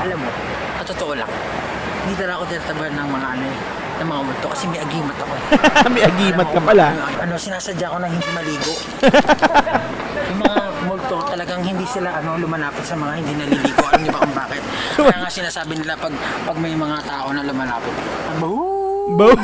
Alam mo, sa totoo lang, hindi talaga ako tinatabahan ng mga ng mga multo kasi may agimat ako. May agimat ka pala. Sinasadya ko na hindi maligo. Yung mga multo talagang hindi sila lumalapit sa mga hindi naliligo. Alam niyo ba kung bakit? Kaya nga sinasabi nila pag may mga tao na lumalapit. Bo.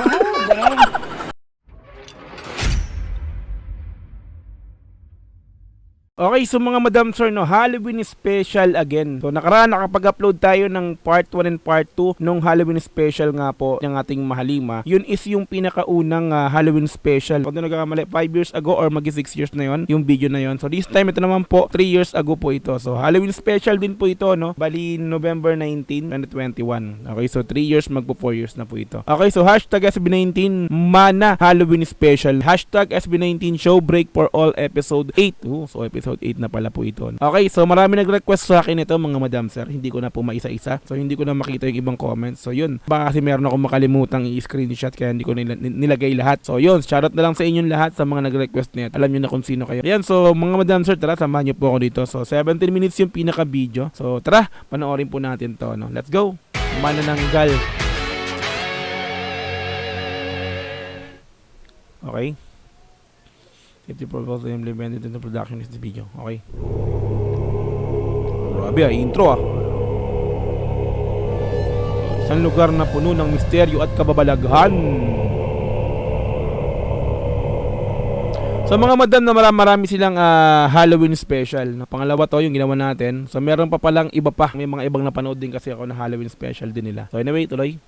Okay, so mga madam sir, no, Halloween special again. So nakaraan nakapag-upload tayo ng part 1 and part 2 nung Halloween special nga po ng ating Mahalima. Yun is yung pinakaunang Halloween special. Kung nagkakamali, 5 years ago or magi 6 years na yon yung video na yon. So this time ito naman po 3 years ago po ito. So Halloween special din po ito, no. Bali November 19, 2021. Okay, so 3 years magpo 4 years na po ito. Okay, so hashtag SB19 Mana Halloween special. Hashtag SB19 show break for all episode 8. So episode 8 na pala po ito. Okay, so marami nag-request sa akin ito mga madam sir. Hindi ko na po maisa-isa. So hindi ko na makita yung ibang comments. So yun, baka kasi meron akong makalimutang i-screenshot kaya hindi ko nilagay lahat. So yun, shoutout na lang sa inyong lahat sa mga nag-request nito. Alam niyo na kung sino kayo. Ayan, so mga madam sir, tara, samahan niyo po ako dito. So 17 minutes yung pinaka-video. So tara, panoorin po natin to, no. Let's go. Manananggal. Okay. Safety protocols are implemented in the production of this video. Okay. Grabe intro Isang lugar na puno ng misteryo at kababalaghan. So mga madam na marami silang Halloween special. Pangalawa to yung ginawa natin. So meron pa palang iba pa. May mga ibang napanood din kasi ako na Halloween special din nila. So anyway, tuloy.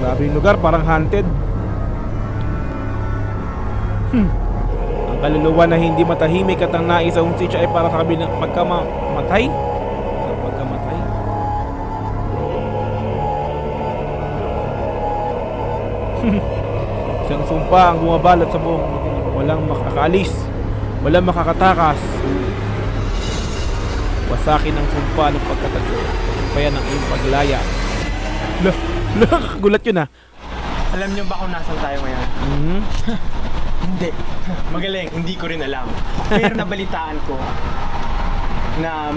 Grabe yung lugar, parang haunted. Ang kaluluwa na hindi matahimik at ang nais sa unsitya ay para sa kabilang pagkamatay. Isang sumpa ang bumabalot sa buong. Walang makakaalis, walang makakatakas. Wasakin ang sumpa ng pagkatagumpayan ng iyong paglaya. Gulat yun Alam niyo ba kung nasan tayo ngayon? Hindi. Magaling, hindi ko rin alam. Pero nabalitaan ko na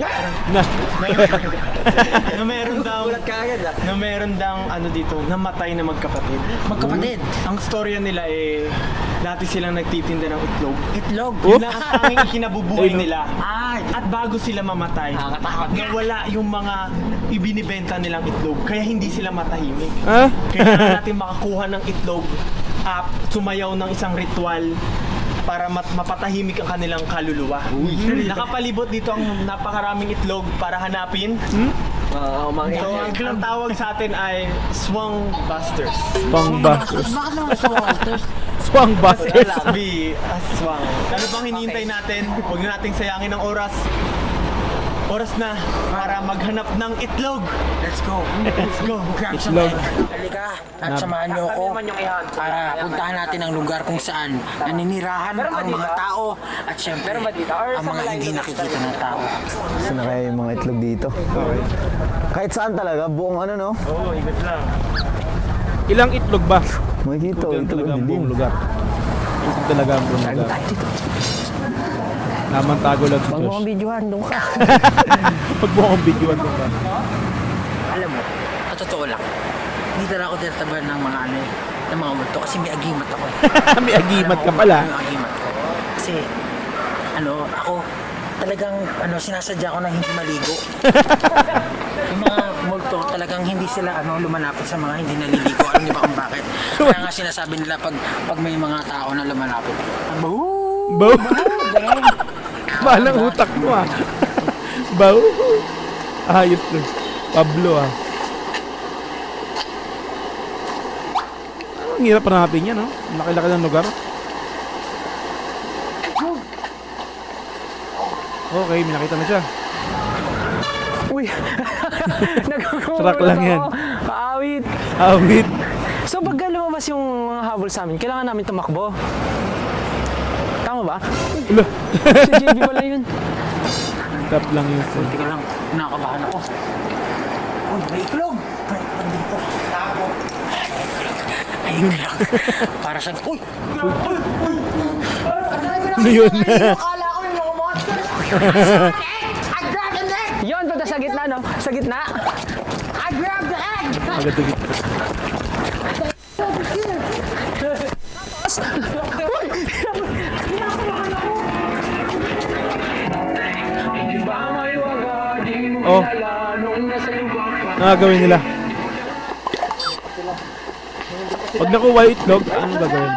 meron daw dito, namatay na magkapatid. Magkapatid. Ang storya nila dati silang nagtitinda ng itlog. Itlog. Yun lang ang tanging ikinabubuhay nila. Ay. At bago sila mamatay, Nakakatakot nga. nawala yung mga ibinibenta nilang itlog. Kaya hindi sila matahimik. Ha? Kailangan natin makakuha ng itlog at sumayaw ng isang ritual para mapatahimik ang kanilang kaluluwa. Nakapalibot dito ang napakaraming itlog para hanapin. So, ang tawag sa atin ay Swang Busters. Bangbusters. Bakit naman sa Walters? Swangbusters. Swang. Ano bang hinihintay natin? Huwag na nating sayangin ang oras. Oras na para maghanap ng itlog. Let's go. Let's go. Grab some Itlog. egg. Halika at samahan niyo ako para puntahan natin ang lugar kung saan naninirahan ang mga tao at syempre ang mga hindi nakikita ng tao. Gusto na kaya yung mga itlog dito. Kahit saan talaga, buong no? Oo, ikot lang. Ilang itlog ba? Makikita, Ito itlog talaga ang ang buong dilim. lugar. Ito talaga ang buong lugar. Naman tago lang sa Pag mo Diyos. kang videohan, doon ka. Pag mo akong videoan ko ka. Alam mo, sa totoo lang, hindi talaga ako tinatabahan ng mga multo kasi may agimat ako. May agimat ka pala. May agimat ko. Kasi, ako talagang sinasadya ko na hindi maligo. Yung mga multo talagang hindi sila lumalapit sa mga hindi naliligo. Alam niyo ba kung bakit? Kaya nga sinasabi nila pag may mga tao na lumalapit. Bow. Malang utak mo Bow. Ayos to. Pablo Ang hirap hanapin yan, no? Laki-laki ng lugar. Okay, may nakita na siya. Uy! Nagkukumulong Truck lang yan. Paawit! Awit. So pag lumabas yung mga habol sa amin, kailangan namin tumakbo. Tama ba? Ulo. Si JB pala yun. Stop lang yun. sir. Teka lang, nakakabahan ako. Uy, may iklog! Ay, dito. Tago. Ay, iklog. Para sa... Uy! Uy! Uy! Ano yun? Akala ko yung mga monster. I grabbed an egg! Yun, punta sa gitna, no? Sa gitna. I grabbed the egg! Agad agad. Oh. Gagawin nila. Pag nakuha yung itlog, anong gagawin?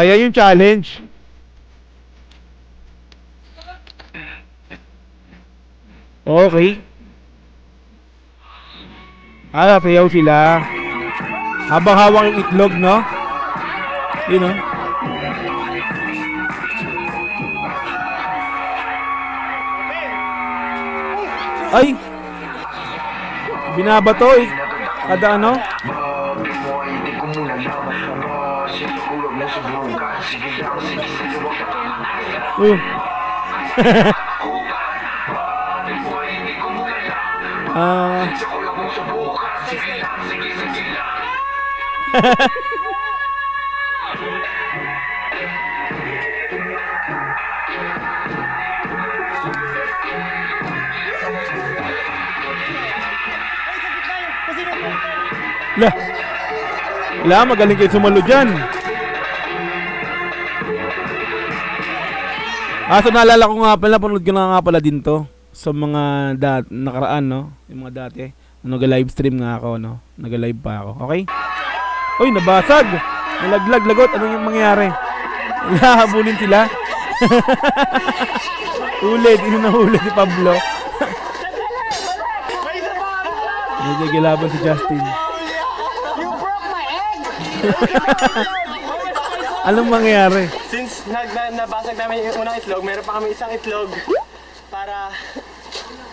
Yan yung challenge. Okay. Sayaw sila. Habang hawak yung itlog, no? Yun, no? Ay! Binabato eh. Kada ano? Lah. Wala, magaling kayo sumalo dyan. So naalala ko nga pala, panood ko na nga pala din to sa mga nakaraan, no? Yung mga dati. Nag-live stream nga ako, no? Nag-live pa ako. Okay? Uy, nabasag! Nalaglag, lagot. Anong yung mangyari? Nahabulin sila? Ulit. Ino na ulit si Pablo. Medyo gilaban si Justin. You broke my egg! Anong mangyari? Since nabasag namin yung unang itlog, meron pa kami isang itlog para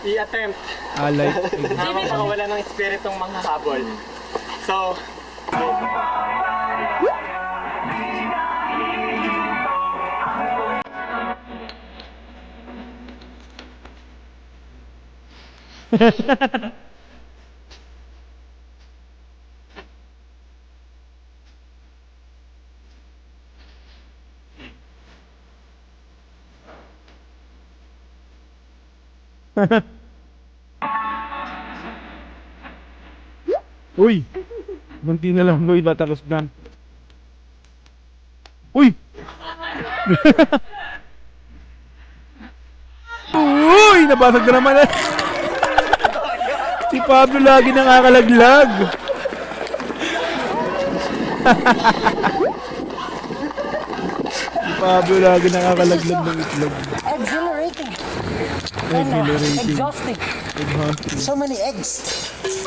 i-attempt Like, na makawala ng espiritong manghahabol. So, uy! Bunti na lang, Lloyd, batakos na. Uy! Uy! Nabasag na naman. Si Pablo lagi nakakalaglag. Si Pablo lagi nakakalaglag ng itlog. Exhilarating. Exhilarating. Exhausting. Exhausting. So many eggs.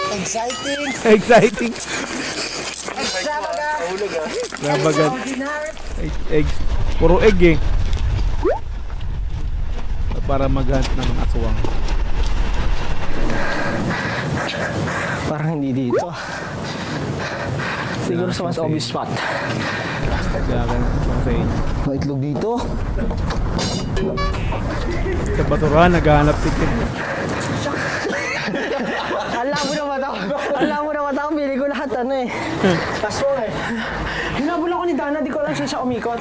Exciting. Exciting. Extravagant. Nabagat. Extraordinary. Eggs. Puro egg eh. Para maghunt ng aswang. Parang hindi dito. Siguro sa mas obvious spot. Gagan sa inyo. May itlog dito. Sa Baturan, naghahanap ticket. Alam mo naman ako, pili ko lahat ano eh. Aswang eh. Hinabol ako ni Dana, di ko alam siya umikot.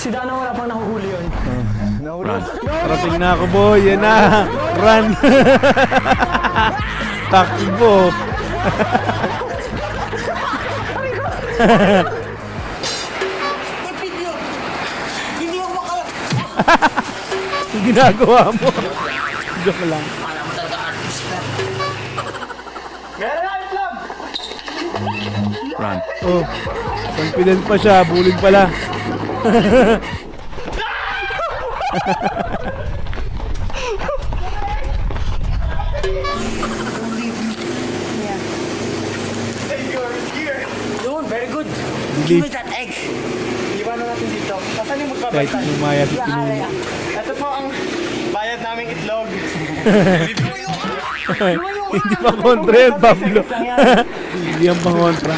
Si Dana wala pang nahuhuli yun. Parating na ako, boy. Yan na. Run. Takbo. Ipid yun. Hindi ako makala. Yung ginagawa mo. Joke lang. Alam mo talaga artist ka. meron na itlog! Oh. Confident pa siya. Bulig pala. Yun, very good. Believe. Give me that egg. Iwanan natin dito. Saan yung Kahit magpapalitan? lumaya si Pinuno. Ito po ang bayad naming itlog. Hindi pa kontra yan, Pablo. Hindi yan pang kontra.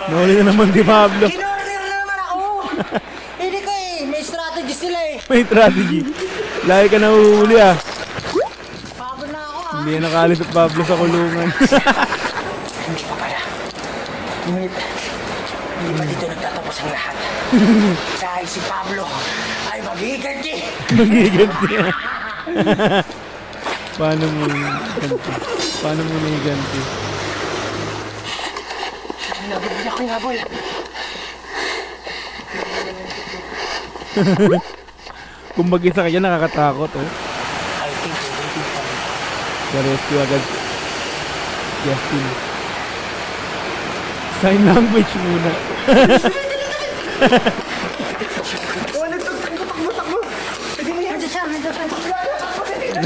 Nahuli na naman di Pablo. Kinorder na naman ako! Hindi ko may strategy sila eh. May strategy. Lagi ka nahuhuli ah. Pagod na ako Hindi na nakalis at Pablo sa kulungan. Hindi pa pala. Ngunit, hindi pa dito nagtatapos ang lahat. Dahil si Pablo ay mag-iiganti. Magiganti ah. Paano mo iganti? Paano mo na iganti? Nabibigyan ko yung habol. Kung mag-isa ka dyan, nakakatakot oh. I think we're waiting for him. Rescue agad. Justin. Sign language muna. Nandiyan siya, nandiyan siya.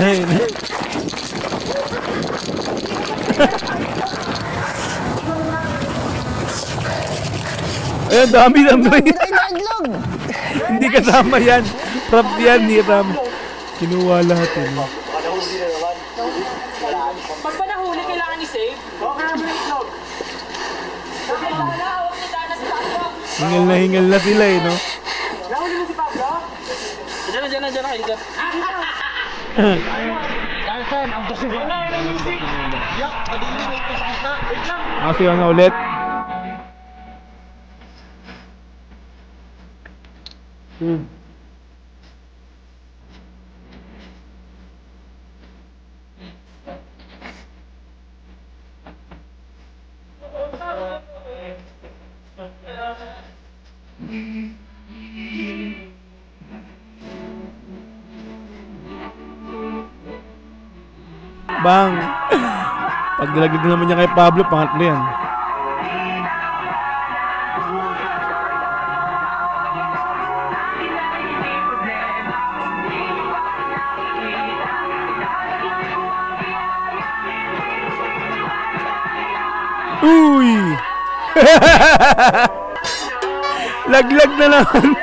Nay. Ayun, dami ng grade. Hindi kasama yan. Props yan, ni Ram. Kinuha lahat yun. Pag pa nahuli, kailangan i-save. Hingal na sila eh, no? Diyan na kayo dyan. Kasi na ulit. Bang! Pag nilaglag naman niya kay Pablo, pangatlo yan. Uy! Laglag na naman.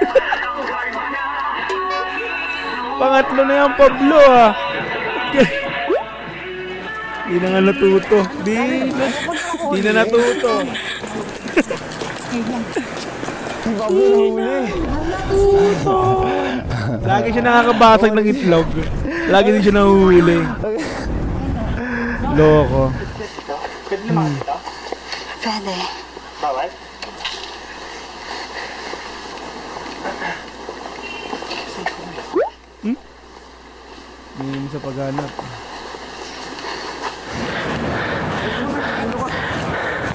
Pangatlo na yan, Pablo ah. Di na nga natuto. Di na natuto. Lagi siya nakakabasag ng itlog. Lagi din siya nahuhuli. Loko. Pwede. Bawal? Hindi sa paghanap.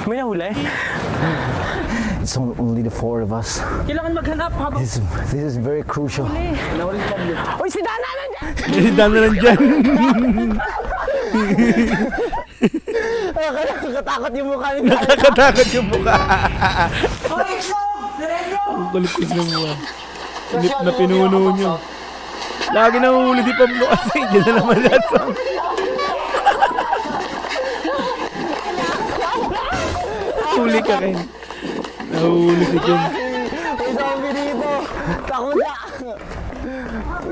May nahuli? It's only the four of us. Kailangan maghanap habang This is very crucial. Uy, si Dana nandiyan! Dami na lang dyan. Nakakatakot yung mukha ni Nakakatakot yung mukha. Ang kulit ng mukha. Inip na pinuno nyo. Lagi nahuhuli di Pablo kasi dyan na naman lasang. Huli ka rin. Nahuhuli si Ken. May zombie dito! Takot na!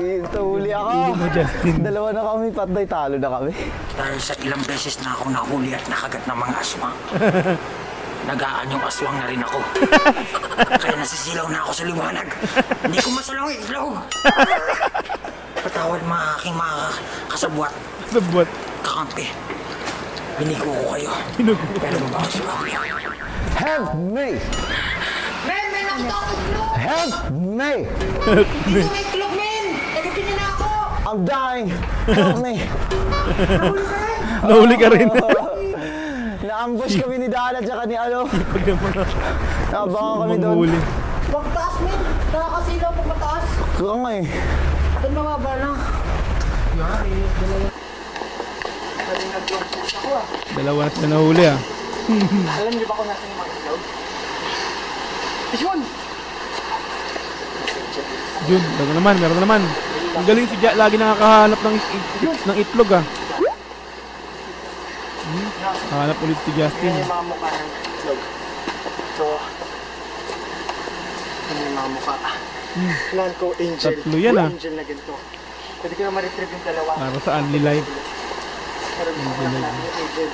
Ito, huli ako! Huli mo, Justin. Dalawa na kami, patay, talo na kami. Dahil sa ilang beses na ako nahuli at nakagat ng mga aswang. Nagaan yung aswang na rin ako. Kaya nasisilaw na ako sa liwanag. Hindi ko masalaw yung itlog. Patawad mga aking mga kasabwat. Sabot. Kakampi. Binigo ko kayo. Pinugo. Pero mabaho si Pablo. Help me! Men, may nakita ako itlog! Help me! Dito may itlog, men! Nagatin niya na ako! I'm dying! Help me! Nahuli ka rin. Na-ambush kami ni Dana at ni ano. Pag naman Nabangan kami doon. manghuli. Huwag taas, men! Nakakasilaw pag mataas. Kaya nga eh. Doon mababa na. Dalawa na sila nahuli ah. Alam niyo ba kung nasan yung mga itlog? Yun! Jun, meron na naman. Ang galing si Jack, lagi nakakahanap ng itlog ah. Hanap ulit si Justin. Yan yung mga mukha ng itlog. So, yan yung mga mukha. Kailangan ko angel. Tatlo yan, ah. Angel na ganito. Pwede ko na ma-retrieve yung dalawa. Para sa Only Life. Pero gusto ko lang natin yung angel.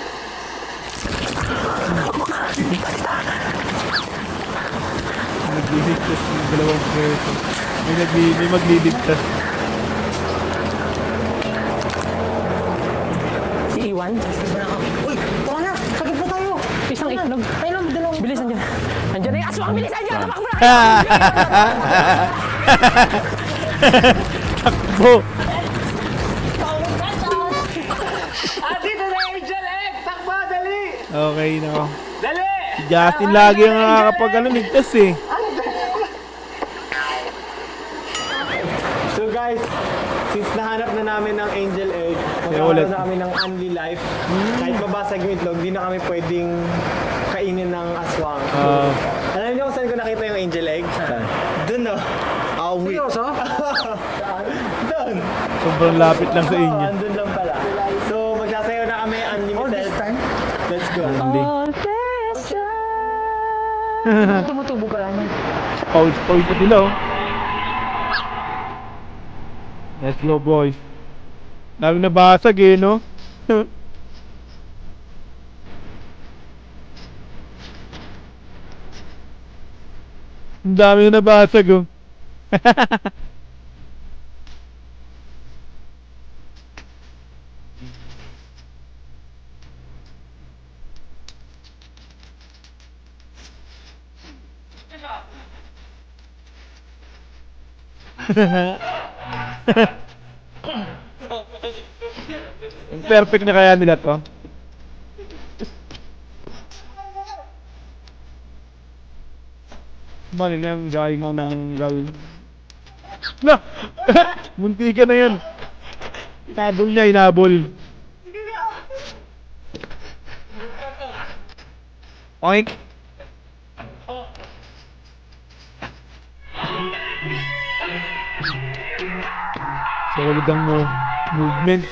Nagliligtas yung dalawang preso. May magliligtas. Si Iwan. Uy, tara na! Sagip na tayo! Isang itlog. Tayo lang, dalawang... Bilis, andyan. Andyan na yung aswang. Bilis, andyan. Tumakbo na. Takbo! Dito na Angel Egg! Takbo, dali! Okay na. Dali! Si Justin lagi ang nakakapag ligtas eh. So guys, since nahanap na namin ng Angel Egg, Kaya ulit. magkakaroon na kami ng Unli Life. Kahit mabasag yung itlog, di na kami pwedeng kainin ng aswang. Alam niyo kung saan ko nakita yung Angel Egg? Doon no. Seryoso? Doon. Sobrang lapit lang sa inyo. Andun lang pala. So magsasayaw na kami unlimited. Let's go. Hindi. Tumutubo ka lang yan. Pause pa sila oh. Let's go boys. Lalo nabasag eh no? Ang dami na nabasag oh. Perfect na kaya nila to. Mali na yung gawin mo ng gawin. Na! Munti ka na yan. Inabol niya, inabol. Oink! Solid ang movement.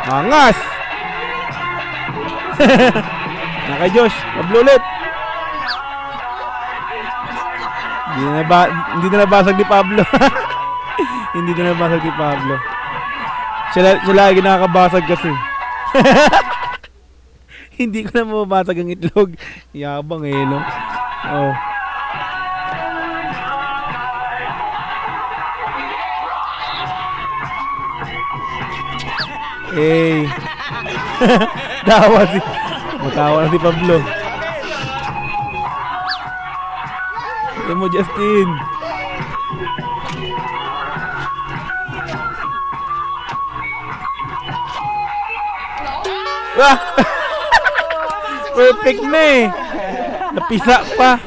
Angas! Naka Josh, Pablo ulit. Hindi na nabasag ni Pablo. Hindi na nabasag ni Pablo. Siya lagi nakakabasag kasi. Hindi ko na mababasag ang itlog. Yabang eh, no? Oh. Hey. Matawa na si Pablo. Ito mo, Justin. Ah! Perfect na eh. Napisa pa.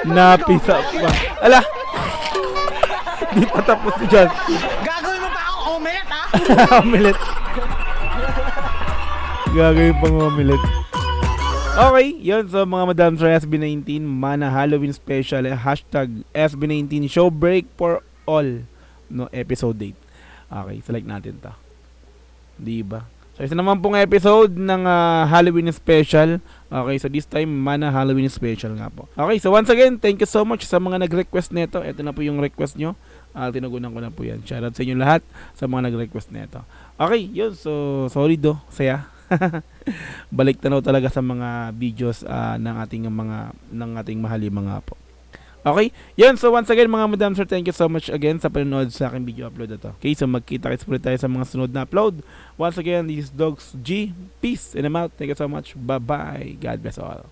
Napisa pa. Ala. Di pa tapos si Justin. Gagawin mo pa akong omelette, ha? Omelette. Gagawin pang omelette. Okay, yun. So mga madam sa SB19, Mana Halloween Special, hashtag SB19 Show Break for All, no, episode 8. Okay, select natin to. Diba? So isa naman pong episode ng Halloween Special. Okay, so this time Mana Halloween Special nga po. Okay, so once again, thank you so much sa mga nag-request nito. Ito na po yung request nyo. Tinugunan ko na po yan. Shoutout sa inyo lahat sa mga nag-request nito. Okay, yun. So, sorry do. Saya. Balik tanaw talaga sa mga videos ng ating mahali mga po. Okay? Yun, so once again mga madam sir, thank you so much again sa panonood sa aking video upload na to. Okay, so magkita-kits ulit tayo sa mga sunod na upload. Once again, this is Dogs G. Peace and I'm out. Thank you so much. Bye-bye. God bless all.